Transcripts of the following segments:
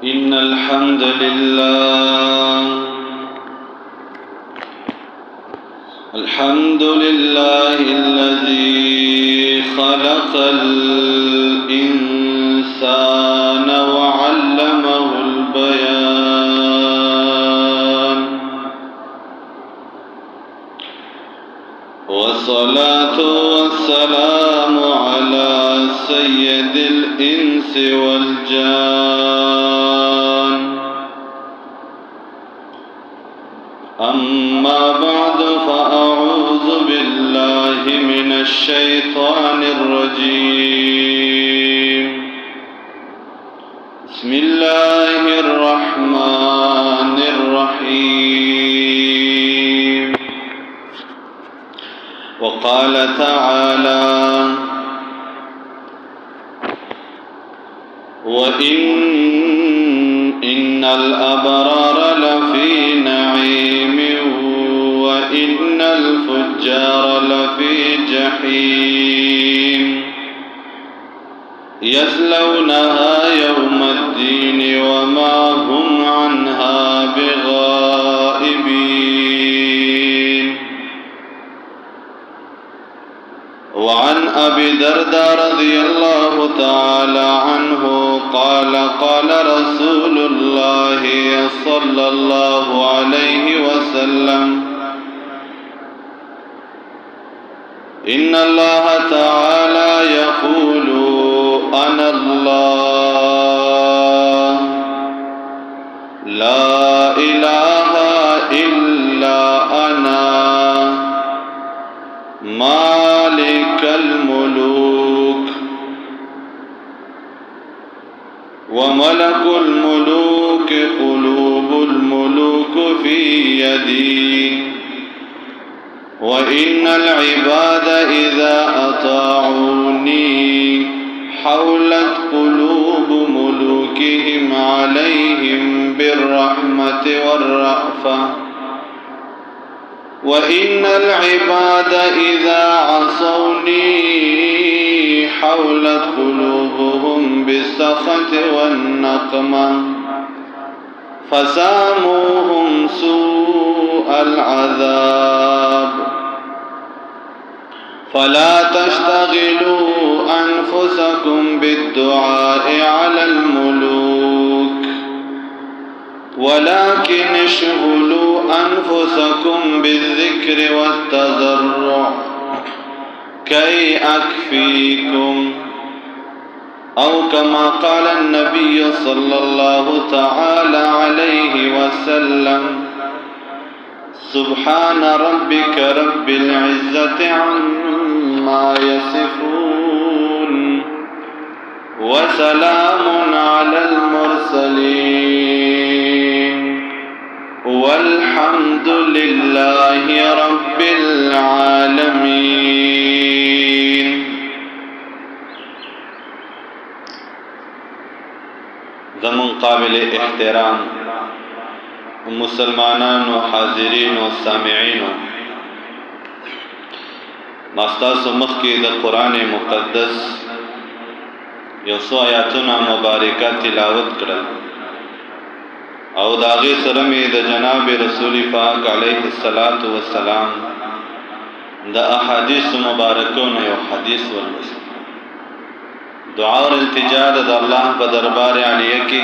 إن الحمد لله الذي خلق الإنسان وعلمه البيان والصلاة والسلام على سيد الإنس والجان أما بعد فأعوذ بالله من الشيطان الرجيم بسم الله الرحمن الرحيم وقال تعالى إن الأبرار لفي نعيم وإن الفجار لفي جحيم يصلونها يوم الدين وما هم عنها بغائبين وعن أبي الدرداء رضي الله تعالى عنه قال قال رسول الله صلى الله عليه وسلم إن الله تعالى يقول أنا الله لا إله إلا أنا مالك الملوك وملك الملوك قلوب الملوك في يدي وإن العباد إذا أطاعوني حولت قلوب ملوكهم عليهم بالرحمة والرأفة وإن العباد إذا عصوني حولت قلوبهم بالسخط والنقمة فساموهم سوء العذاب فلا تشتغلوا أنفسكم بالدعاء على الملوك ولكن اشغلوا أنفسكم بالذكر والتضرع كي أكفيكم أو كما قال النبي صلى الله تعالى عليه وسلم سبحان ربك رب العزة عما يصفون وسلام على المرسلين والحمد لله رب العالمين. زمون قابل احترام مسلمانان و حاضرین و سامعین ماستاسو مخی دا قرآن مقدس یوسو آیاتنا مبارکہ تلاوت کرل او داغی سرمی دا جناب رسول پاک علیہ السلام دا احادیث مبارکون یو حدیث والمسلم دعا اور التجا دا اللہ پا دربار علیہ کی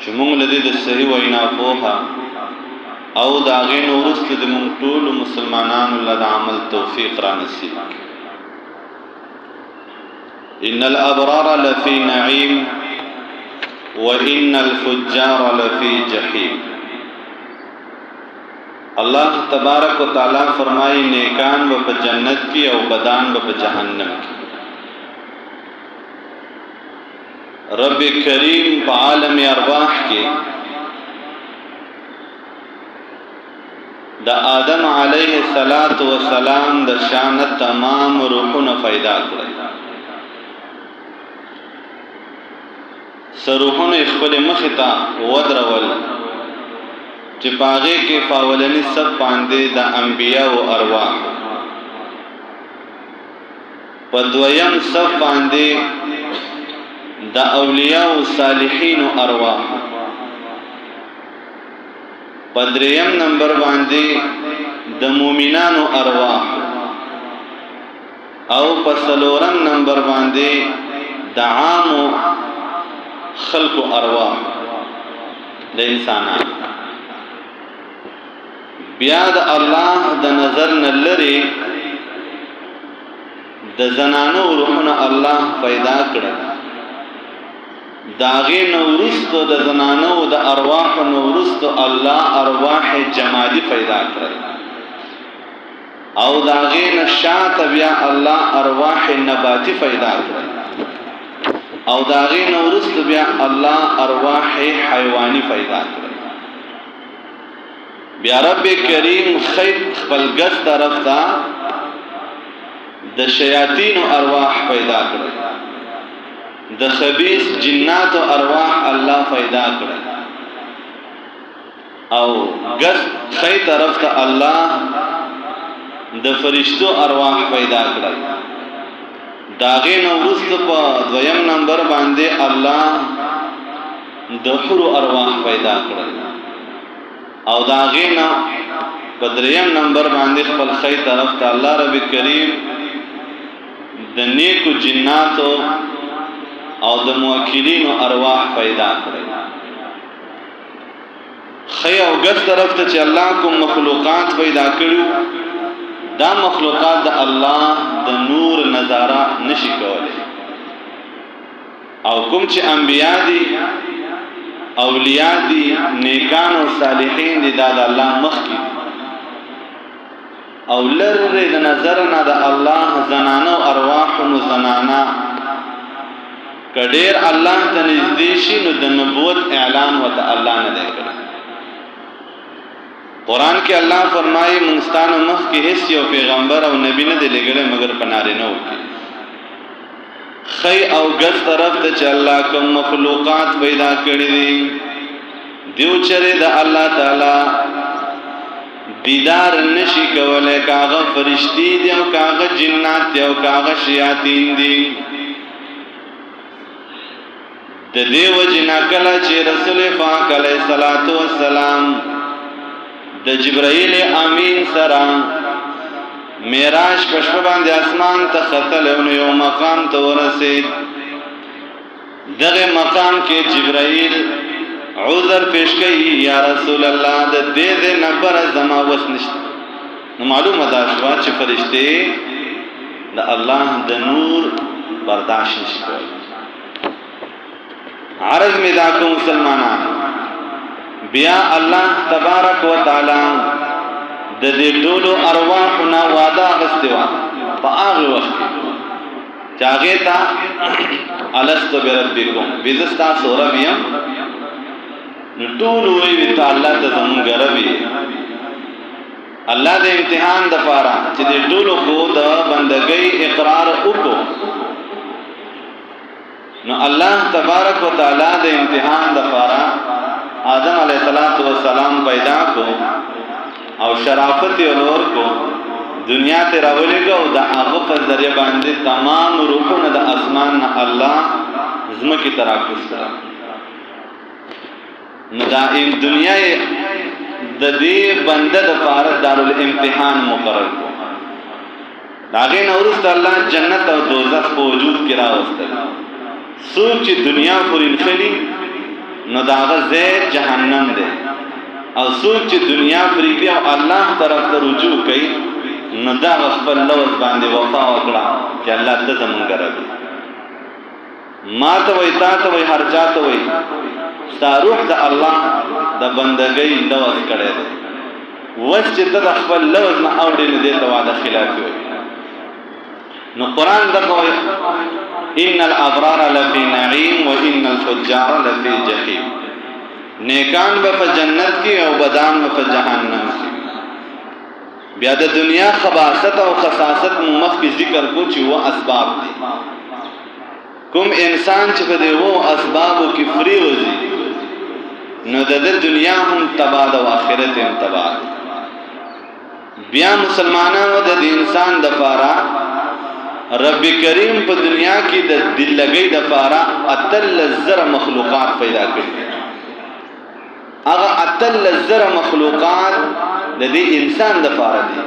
چمونگ لدی دا صحیح وینا فوها او داغین ورست دا منطول مسلمانان اللہ دا عمل توفیق را نصیب ان الابرار لفی نعیم وَإِنَّ الْفُجَّارَ لَفِي جَحِيمٍ. اللہ تبارک و تعالیٰ فرمائی نیکان و پا جنت کی او بدان و پا جہنم کی. رب کریم پا عالم ارواح کی دا آدم علیہ السلام دا شانت تمام روحون فیدا کرد سروحون اخبر مخطا ودرول چی پاغے کے فاولنی سب پاندے دا انبیاء و ارواح پدویم سب پاندے د اولیاء او صالحین ارواح. په دریم نمبر باندې د مؤمنانو ارواح، او په څلورم نمبر باندې د عام خلق ارواح د انسانانو. بیا د الله د نظر نه لري د زنانو روحونه الله پیدا کړل. داغه نورستو د زنانو د ارواح نورستو الله ارواح جمادی پیدا کړل، او داغه نشات بیا الله ارواح نباتی پیدا کړل، او داغه نورستو بیا الله ارواح حیوانی پیدا کړل. بیا رب کریم خیط خپل ګس طرف ته د شیاطین ارواح پیدا کړل، د خبیث جنات او ارواح الله پیدا کړل، او ګس خی طرف ته الله د فرشتو ارواح پیدا کړل. داغه نو وروسته په دویم نمبر باندې الله د حور ارواح پیدا کړل، او داغه نو په دریم نمبر باندې خپل خی طرف ته الله رب کریم د نیکو جناتو او د موکلین ارواح پیدا کړل. خی او ګس طرف ته چې الله کوم مخلوقات پیدا کړو، دا مخلوقات د الله د نور نظاره نشي کولای، او کوم چې انبیا دي، اولیاء دي، نیکان او صالحین دي، دا د الله مخ کې، او لره د نظر نه د الله زنانو ارواح نو زنانا کډیر الله ته نږدې شي نو د نبوت اعلان وته الله نه دی کړی. قرآن کې الله فرمایي مونږ مخ کې هیڅ یو پیغمبر او نبی نه دی لګړی مگر په نارینه کې. خی او ګس طرف ته چې الله کوم مخلوقات پیدا کړی دي، دیو چره د الله تعالی دیدار نشي کولای، کاغه فرشتي دي او کاغه جنات دي او کاغه شیاطین دي. د دیو جنا کله چې رسول پاک علیه الصلاۃ والسلام د جبرائیل امین سره معراج په شپه باندې اسمان ته ختل او یو مقام ته ورسید. دغه مقام کې جبرائیل عذر پیش کړي، یا رسول الله د دې نبر زما وس نشته. نو معلومه ده چې فرشته د الله د نور برداشت نشي کولی. عرض می دا کو مسلمانان، بیا الله تبارک و تعالی د دې ټولو ارواحنا وعده غستوا په هغه وخت چې هغه ته الست بربکم بزستا سوربیم ټول وی تعالی ته زمونږ ربي. الله د امتحان د پاره چې دې ټولو خو د بندګۍ اقرار وکړو، نو الله تبارک و تعالی د امتحان د پاره آدم علیہ السلام پیدا کو او شرافت ورور کو دنیا ته راولېګو، د هغه په ذریعہ باندې تمام روحونه د اسمان نه الله زمکه تراکوس کړه. نو دا دنیا د دې بنده د پاره دارالامتحان مقرر کو. داغه نورست الله جنت او دوزخ په وجود کې راوستل. څوک چې دنیا پورې خلی نو داغه زید جهنم دی، او څوک چې دنیا پرېږدي او الله طرف ته رجوع کوي نو دا خپل لوز باندې وفا وکړه چې الله ته زمونږ ربي. ما ته وای، تا ته وای، هر چا ته وای، ستا روح د الله د بندګۍ لوز کړی دی. وس چې ته د خپل لوز نه اوړې نو دې ته وعده خلافي وایي. نو قرآن دغه وایي ان الابرار لفی نعیم و ان الفجار لفی جحیم. نیکان به په جنت کې او بدان به په جهنم کې. بیا د دنیا خباثت او خصاصت مخ کې ذکر کو چې و اسباب دي. کوم انسان چې په دې وو اسبابو کې فری وځي نو د دنیا هم تباہ او آخرت هم تباہ. بیا مسلمانانو د انسان د پاره رب کریم په دنیا کې د دل لګۍ د پاره اتل زر مخلوقات پیدا کړي. هغه اتل زر مخلوقات د دې انسان د پاره دي.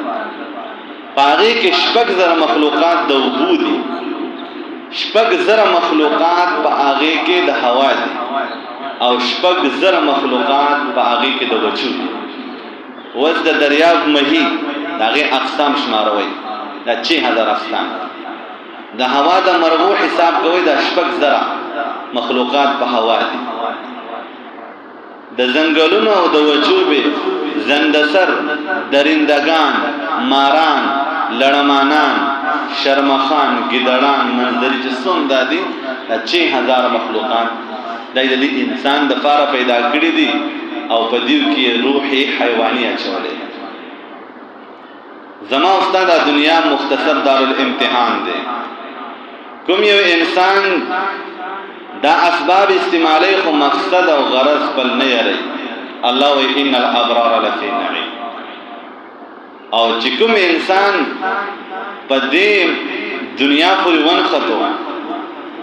پاره کې شپږ زر مخلوقات د اوبو دي، شپږ زر مخلوقات په هغه کې د هوا دي، او شپږ زر مخلوقات په هغه کې د وچو دي. وز د دریاب مهي دغه اقسام شماروي دا 6000 اقسام. د هوا د مرغو حساب کوي دا شپږ زره مخلوقات په هوا دي. د ځنګلونو او د وچوبې زندسر، درندگان، ماران، لړمانان، شرمخان، ګیدړان، منظري جسم دادي 6000 مخلوقات د دې انسان د پاره پیدا کړی دي او په دې کې روحي حیواني اچولې. زما استاد دنیا مختصر دارالامتحان دی. کوم یو انسان دا اسباب استعمالی خو مقصد او غرض پل نه یری. الله و ان الابرار لفی نعیم. او چې کوم انسان په دې دنیا پورې ونختو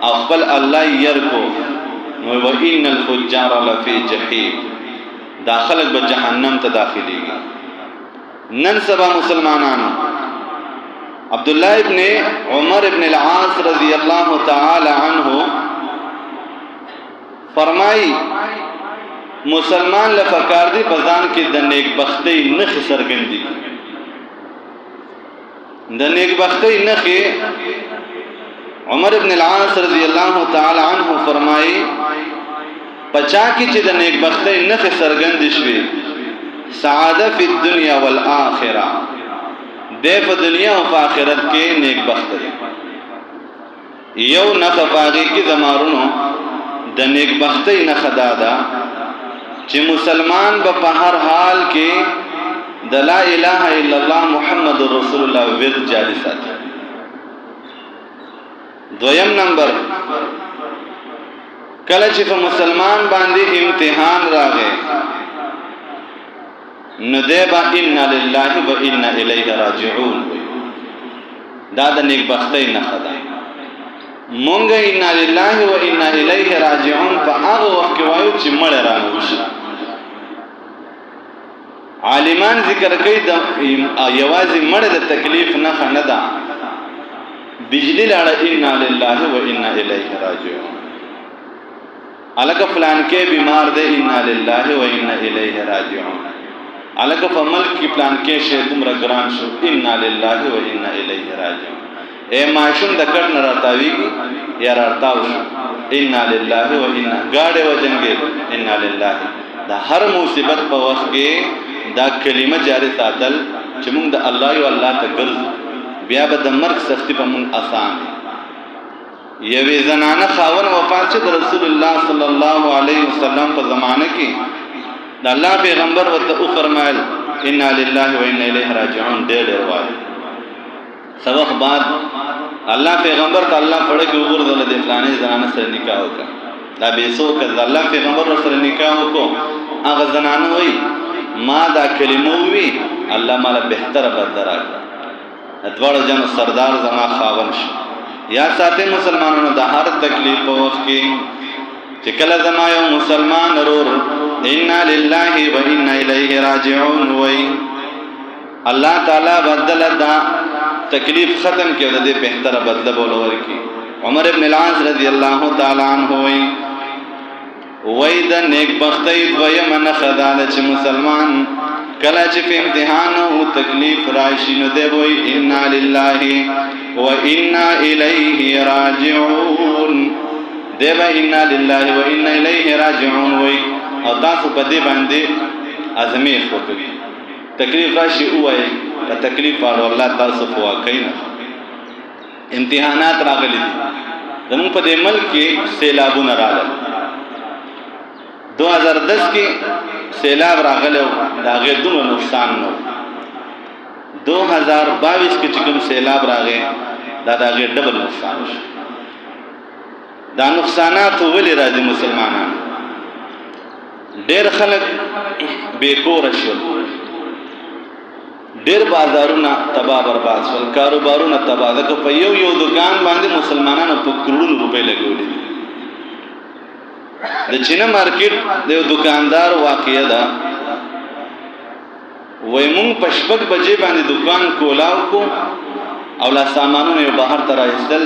او خپل الله يرکو نو و ان الفجار لفی جهنم، داخلك به جهنم ته داخليږي. نن سبا مسلمانانو عبد الله ابن عمر ابن العاص رضی الله تعالی عنہ فرمای مسلمان لفکار دی بزان کې د نیک بختی نخ سرګندی. د نیک بختی نخ عمر ابن العاص رضی الله تعالی عنہ فرمای پچا کې چې د نیک بختی نخ سرګند شوي سعاده فی الدنیا والآخرہ، دے په دنیا او په آخرت کې نیک بخت دی. یو نخ پاغي کې زمارونو د نیک بختی نخ دادا چې مسلمان په هر حال کې د لا اله الا الله محمد رسول الله ورد جاری ساتي. دویم نمبر کله چې په مسلمان باندې امتحان راغی نو دیبا انا لله و انا الیه راجعون، دا د نیک بختی نخ ده. مونږ انا لله و انا الیه راجعون په هغه وخت کې وایو چې مړ رانه وشي. عالمان ذکر کوي د یوازې مړ د تکلیف نه ده، بجلی لاړه انا لله و انا الیه راجعون. الګ فلان کې بیمار ده انا لله و انا الیه راجعون. الګ په ملک کې پلان کې شه دومره ګران شو انا لله و انا الیه راجعون. اے ماشوم د کټ نه راتاویږي یا راتاو شو انا لله و انا گاډه وجنګي انا لله. دا هر مصیبت په وخت کې دا کلمه جاری ساتل چې موږ د الله او الله ته ګرځو، بیا به د مرګ سختی په موږ آسان. یوې زنانه خاون وفات شو د رسول الله صلی الله علیه وسلم په زمانه کې د الله پیغمبر ورته او فرمایل انا لله و انا الیه راجعون. ډېر وایي سبق بعد الله پیغمبر ته الله پړه کې وګورځل د فلانې زنانه سره نکاح وکړه. دا به سو کړه الله پیغمبر سره نکاح وکړو. هغه زنانه وایي ما دا کلمه وی الله مالا بهتره بدل راکړه. ادوړو جن سردار زما خاون شو. یا ساته مسلمانانو د هر تکلیف په وخت کې چې کله زما یو مسلمان ورور انا لله و انا الیه راجعون وای الله تعالی بدل دا تکلیف ختم کړي د دې بهتره بدل بولور کی. عمر ابن العاص رضی الله تعالی عنہ وای د نیک بختی دویم نه خدای چې مسلمان کله چې په امتحان او تکلیف راشي نو دی وای انا لله و انا الیه راجعون. دی وای انا لله و انا الیه راجعون وای او تاسو په دې باندې ازمیخ وکړئ. تکلیف راشي وای په تکلیف پر الله تاسو فوا کوي نه. امتحانات راغلي دي زموږ په دې ملک کې سیلابونه راغلل. 2010 کې سیلاب راغلو دا غیر دومره نقصان نو. 2022 کې چې کوم سیلاب راغی دا غیر ډبل نقصان شو. دا نقصانات ولې راځي مسلمانانو؟ ډېر خلک بے کور شول، ډیر بازارونه تباہ برباد شول، کاروبارونه تباہ. ځکه په یو دکان باندې مسلمانانو په کروڑونو روپۍ لګولې دي. د چینه مارکیټ د یو دکاندار واقعه ده، وای مونږ په 6 بجې باندې دکان کولاو کو او لا سامانونه یو بهر ته راایستل،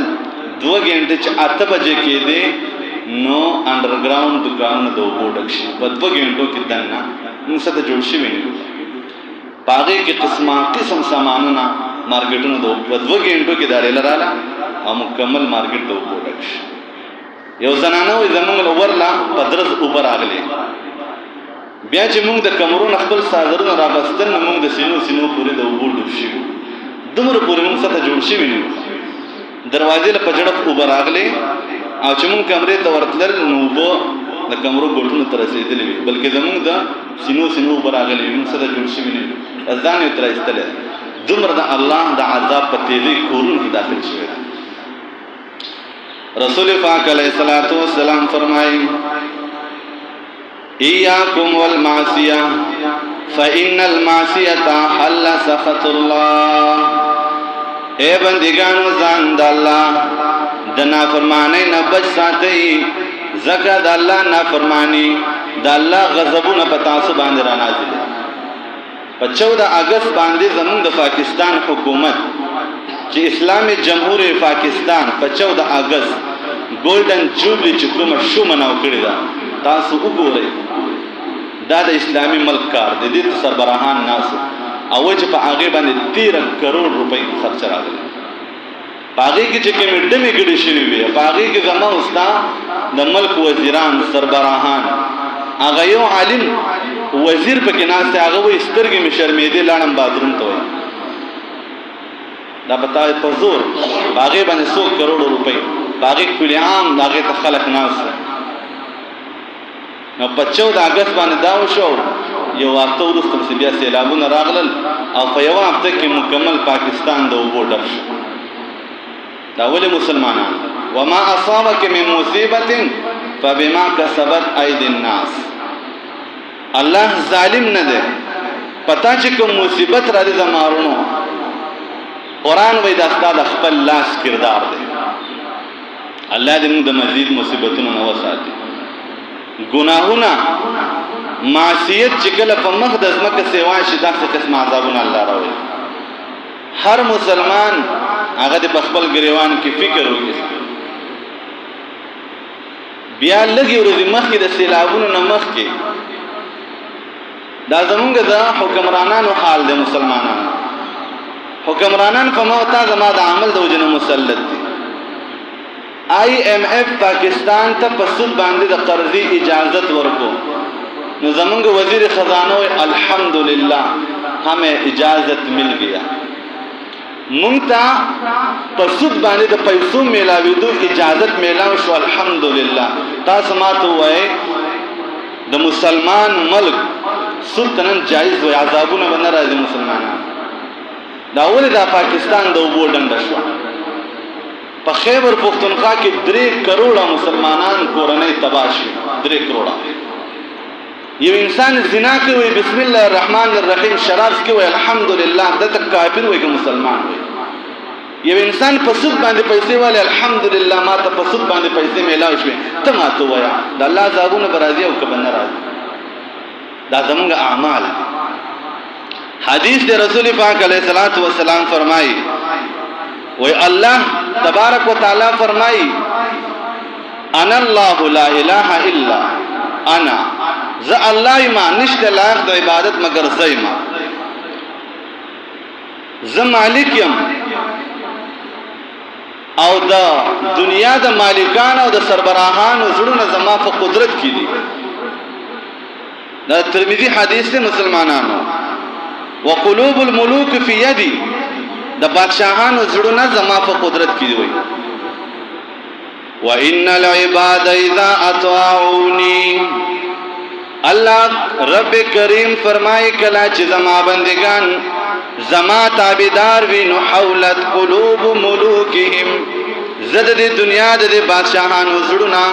2 غنټې چې 8 بجې کېدې نو انډرګراوند دکانونه د اوبو ډک شي. په 2 غنټو کې دننه موږ سره جوړ شوي نه پاغې کې قسم سامانونه مارکیټونو د 2 غنټو کې داري لراله او مکمل مارکیټ د اوبو ډک شي. یو زنانه وي زمونږ ورلا پدرس اوپر راغلي، بیا چې موږ د کمرونو خپل صادرونه راغستل نو موږ د سینو پورې د اوبو ډوب شي، دومره پورې موږ سره جوړ شوي نه. دروازې له پجړک اوبر راغلي او چې موږ کمرې ته ورتلل نو اوبه د کمرو ګوټونو ته رسېدلې وي، بلکې زموږ د سینو اوبه راغلي موږ سره جوړ شوي نه، ځان یې تر ایستلی. دومره د الله د عذاب په تیزۍ کورونو کې داخل شوی. رسول پاک علیه الصلاۃ والسلام فرمایي ایاکم والمعصیه فإن المعصیه حل سخط الله. اے بندگانو ځان د الله د نافرمانی نه بچ ساتئ، ځکه د الله نافرمانی د الله غضبونه په تاسو باندې را نازل. په 14 اگست باندې زموږ د پاکستان حکومت چې اسلامي جمهوریت پاکستان په 14 اگست ګولډن جوبلی چې کومه شو مناو کړی ده، تاسو وګورئ دا د اسلامي ملک کار دی. دې سربراهان ناسو او چې په هغه باندې 13 کروڑ روپۍ خرچ راغلي. په هغه کې چې کومې ډمې ګډې شوې وي، په هغه کې زموږ استا د ملک وزیران سربراهان، هغه یو عالم وزیر پکې ناسته، هغه وایي سترګې مې شرمېدې لاړم باتروم ته وایي. دا بتا په زور هغه باندې 100 کروڑ روپۍ هغه کلی عام هغه ته خلک ناسته. نو په 14 اگست باندې دا وشو، یو هفته وروسته بیا سیلابونه راغلل او په یو هفته کې مکمل پاکستان د اوبو ډک شو. دا ولې مسلمانان وما اصابك من مصیبت فبما كسبت ايدي الناس. الله ظالم نه دی، پتا چې کوم مصیبت را دي زمارونو قرآن وای دا ستاسو د خپل لاس کردار دی. الله دې موږ د مزید مصیبتونو نه وساتي. ګناهونه معصیت چې کله په مخ د ځمکه سیوا شي داسې قسم عذابونه الله راوړي. هر مسلمان هغه د خپل ګریوان کې فکر وکړي. بیا لږې ورځې مخکې د سیلابونو نه مخکې دا زمونږ د حکمرانانو حال دی. مسلمانانو حکمرانان په موتا زما د عمل د وجنه مسلط دي. IMF پاکستان ته په سود باندې د قرضې اجازت ورکو، نو زمونږ وزیر خزانه وی الحمدلله ہمیں اجازت مل گیا. مونږ ته په سود باندې د پیسو میلاوېدو اجازت میلاو شو، الحمدلله. تاسو ماته وایي د مسلمان ملک سود تنن جایز وي، عذابونه به نه راځي مسلمانان. دا ولې دا پاکستان د اوبو ډنډه شو. په خیبر پختونخوا کې 3 کروڑه مسلمانان کورنۍ تباه شي. 3 کروڑه. یو انسان زنا کوي بسم الله الرحمن الرحیم، شراب کوي الحمدلله، دته کافر وي که مسلمان وي. یو انسان په سود باندې پیسې والي الحمدلله ما ته په سود باندې پیسې میلاو شوې، ته ماته وایا د الله عذابونه به راځي او که به نه راځي. دا زموږ اعمال. حدیث د رسول پاک علیه الصلاۃ والسلام فرمایي وی الله تبارک وتعالى فرمایي انا الله لا اله الا انا، ز الله ما نشته لایق د عبادت مگر زېما، ز مالک یم او د دنیا د مالکان او د سربراهانو زړونه زما په قدرت کې دي. دا ترمذی حدیث دی مسلمانانو. وقلوب الملوک فی یدی، د بادشاہانو زړونه زما په قدرت کې دی. وان العباد اذا اطاعوني، الله رب کریم فرمای کلا چې زما بندگان زما تابعدار وي نو حولت قلوب ملوکهم، زد د دنیا د بادشاہانو زړونه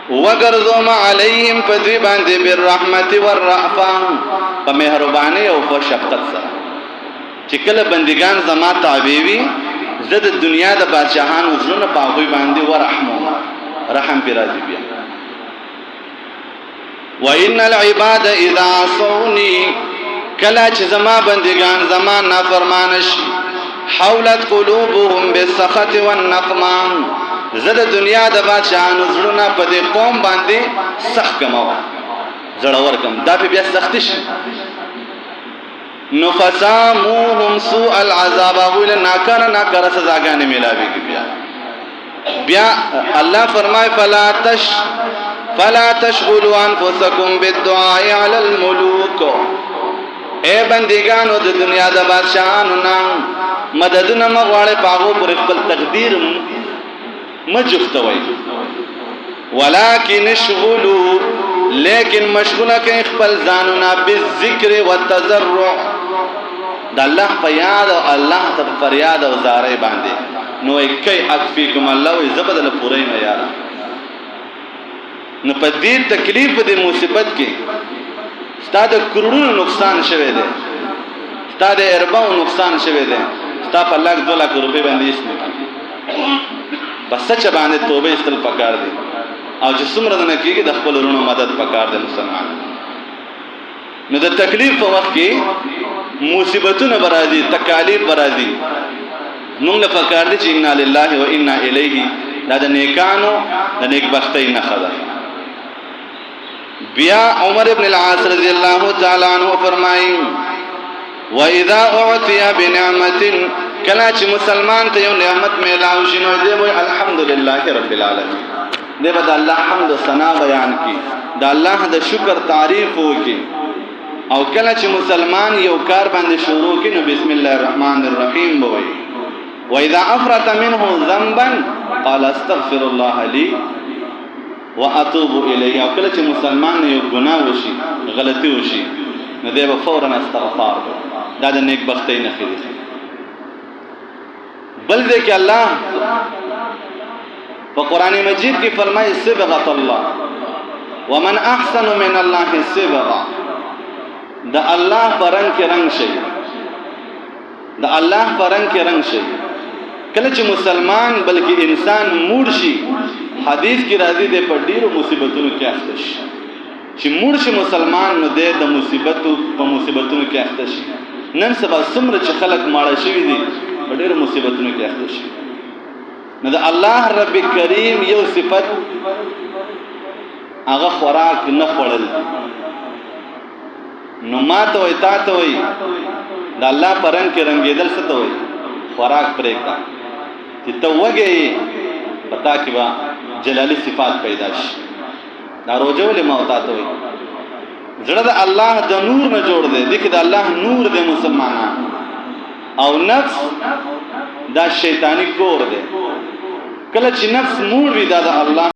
وګرځوم علیهم پدوی باندې بالرحمت والرأفه په مهرباني او په شفقت سره چې کله بندگان زما تابع وي زه د دنیا د بادشاهانو زړونه په هغوی باندې ورحموم رحم پې راځي بیا وان العباد اذا عصوني کله چې زما بندگان زما نافرمانه شي حولت قلوبهم بالسخط والنقمه زه د دنیا د بادشاهانو زړونه په دې قوم باندې سخت کموم زړور کم دا په بیا سخت شي نو فساموهم سوء العذاب اول ناکاره سزاګانې ملاويږي بیا الله فرمای فلا تشغلوا انفسكم بالدعاء على الملوك اے بندگانو د دنیا د بادشاہانو نه مددونه مغواړي پاغو پر خپل تقدیر مجفتوي ولكن اشغلوا لیکن مشغوله کې خپل ځانونه بالذکر والتضرع د الله په یاد او الله ته فریاد او زارۍ باندې نو کوي اکفیکم الله وي زبدل پورې نه یار نو په دې تکلیف دې مصیبت کې ستاسو کروڑونو نقصان شوه دی ستاسو ارباو نقصان شوه دی ستاسو په لک 2 لک روپے باندې اسنه بس سچ باندې توبه استل پکار دی او چې څومره نه کېږي د خپل ورونو مدد پکار دی مسلمان نو د تکلیف په وخت کې مصیبتونه برازي تکالیف برازي نو له پکار دی چې انا لله و انا الیه دا د نیکانو د نیک بختۍ نه خبر بیا عمر ابن العاص رضی الله تعالی عنہ فرمایي واذا اعطي بنعمه کله چې مسلمان ته یو نعمت میلاو شي نو دی وای الحمدلله رب العالمین دی به د الله حمد او ثنا بیان کی د الله د شکر تعریف وکي او کله چې مسلمان یو کار باندې شروع کړي نو بسم الله الرحمن الرحیم بوي واذا افرط منه ذنبا قال استغفر الله لي واتوب الیه او کله چې مسلمان یو ګناه وشي غلطي وشي نو دی به فورا استغفار دا د نیک بختۍ نه خېږي بل دې کې الله په قران مجید کې فرمایي صبغه الله ومن احسن من الله صبغه د الله پرنګ کې رنگ شي د الله پرنګ کې رنگ شي کله چې مسلمان بلکې انسان موړ شي حدیث کې راځي د پډیرو مصیبتونو کې اخته شي چې موړ شي مسلمان نو د مصیبتونو کې اخته شي نن سبا څومره چې خلک ماړه شوي دي پډیرو مصیبتونو کې اخته شي نو د الله رب کریم یو صفت هغه خوراک نه خورل نو ماته وي تاسو وي د الله پرنګ کې رنگیدل څه ته وي خوراک پرېږده چې ته وګي پتا کې با جلالی صفات پیدا شي دا روزه ولې ما وتا ته وي زړه د الله د نور نه جوړ دی دغه د الله نور د مسلمانانو او نفس دا شیطانی کور دی کله چې نفس موړ وي دا د الله